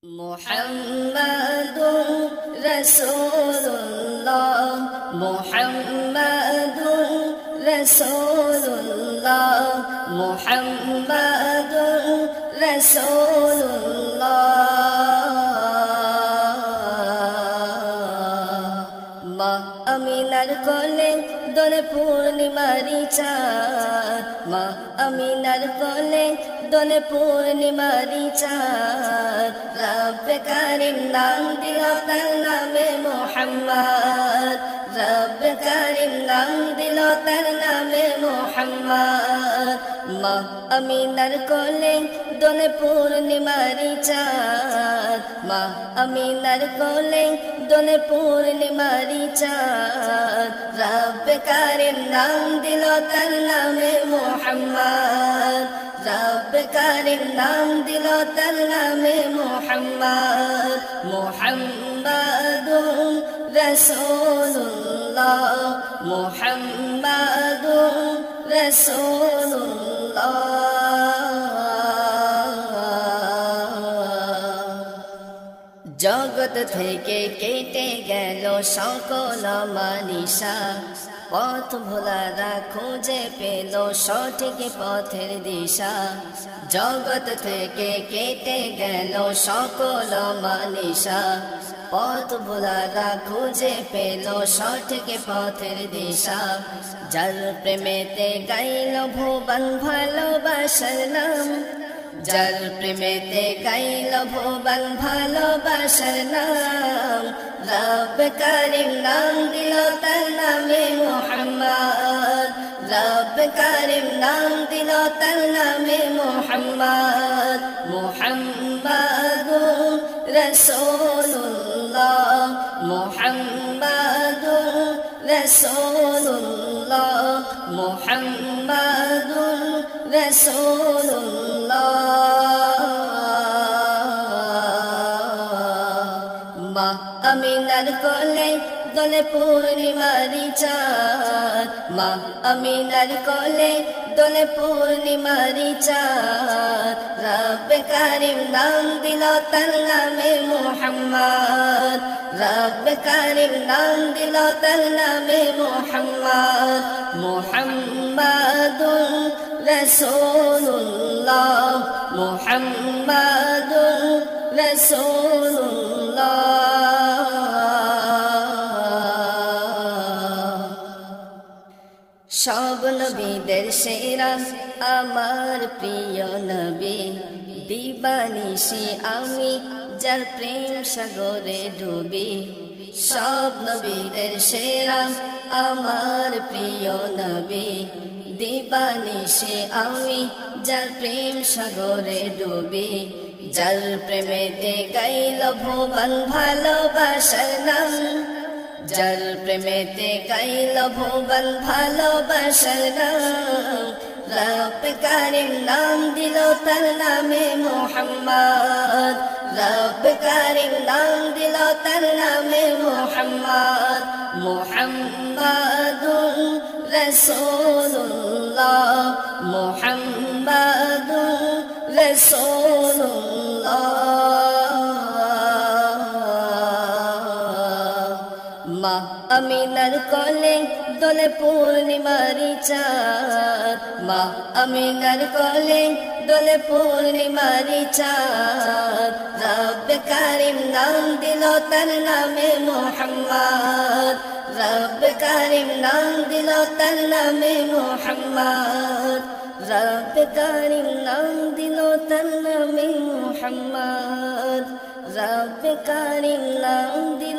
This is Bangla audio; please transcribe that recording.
মুহাম্মাদুর রাসূলুল্লাহ মুহাম্মাদুর রাসূলুল্লাহ মুহাম্মাদুর রাসূলুল্লাহ মা আমিনার কোলে দোলে পূর্ণিমারি চাঁদ মা আমিনার কোলে দোলে পূর্ণিমারি চাঁদ রব্বে কারিম নাম দিল তার নামে মুহাম্মদ রব্বে কারিম নাম দিল তার নামে মুহাম্মদ মা আমিনার কোলে দোলে পূর্ণিমারি চাঁদ মা আমিনার কোলে দোলে পূর্ণিমারি চাঁদ রব্বে কারিম নাম দিল তার নামে মুহাম্মদ রব্বে কারিম নাম দিল তার নামে মুহাম্মদ মুহাম্মাদুর রাসূলুল্লাহ মুহাম্মাদুর রাসূলুল্লাহ জগৎ থেকে কেটে গেল সকল মানিসা পথ ভোলারা খুঁজে পেল সঠিক পথের দিশা জগৎ থেকে কেটে গেল সকল মানিসা পথ ভোলারা খুঁজে পেল সঠিক পথের দিশা যার প্রেমেতে গাইল ভুবন ভালোবাসার নাম যার প্রেমেতে গাইল ভুবন ভালোবাসার নাম রব্বে কারিম নাম দিল তার নামে মুহাম্মদ রব্বে কারিম নাম দিল তার নামে মুহাম্মদ মুহাম্মাদুর রাসূলুল্লাহ মুহাম্মাদুর রাসূলুল্লাহ মুহাম্মাদুর রাসূলুল্লাহ মা আমিনার কোলে দোলে পূর্ণিমারি চাঁদ মা আমিনার কোলে দোলে পূর্ণিমারি চাঁদ রব্বে কারিম নাম দিল তার নামে মুহাম্মদ রব্বে কারিম নাম দিল তার নামে মুহাম্মদ মুহাম্মাদুর রাসূলুল্লাহ মুহাম্মাদুর রাসূলুল্লাহ সব নবীদের সেরা আমার প্রিয় নবী দিবানিশি আমি যার প্রেম সাগরে ডুবি সব নবীদের সেরা আমার প্রিয় নবী দিবানিশি আমি যার প্রেম সাগরে ডুবি যার প্রেমেতে গাইল ভুবন ভালোবাসার নাম যার প্রেমেতে গাইল ভুবন ভালোবাসার নাম রব্বে কারিম নাম দিল তার নামে মুহাম্মদ রব্বে কারিম নাম দিল তার নামে মুহাম্মদ মুহাম্মাদুর রাসূলুল্লাহ মুহাম্মাদুর রাসূলুল্লাহ মা আমিনার কোলে দোলে পূর্ণিমারি চাঁদ মা আমিনার কোলে দোলে পূর্ণিমারি চাঁদ রব্বে কারিম নাম দিল তার নামে মুহাম্মদ রব্বে কারিম নাম দিল তার নামে মুহাম্মদ রব্বে কারিম নাম দিল তার নামে মুহাম্মদ রব্বে কারিম নাম দিল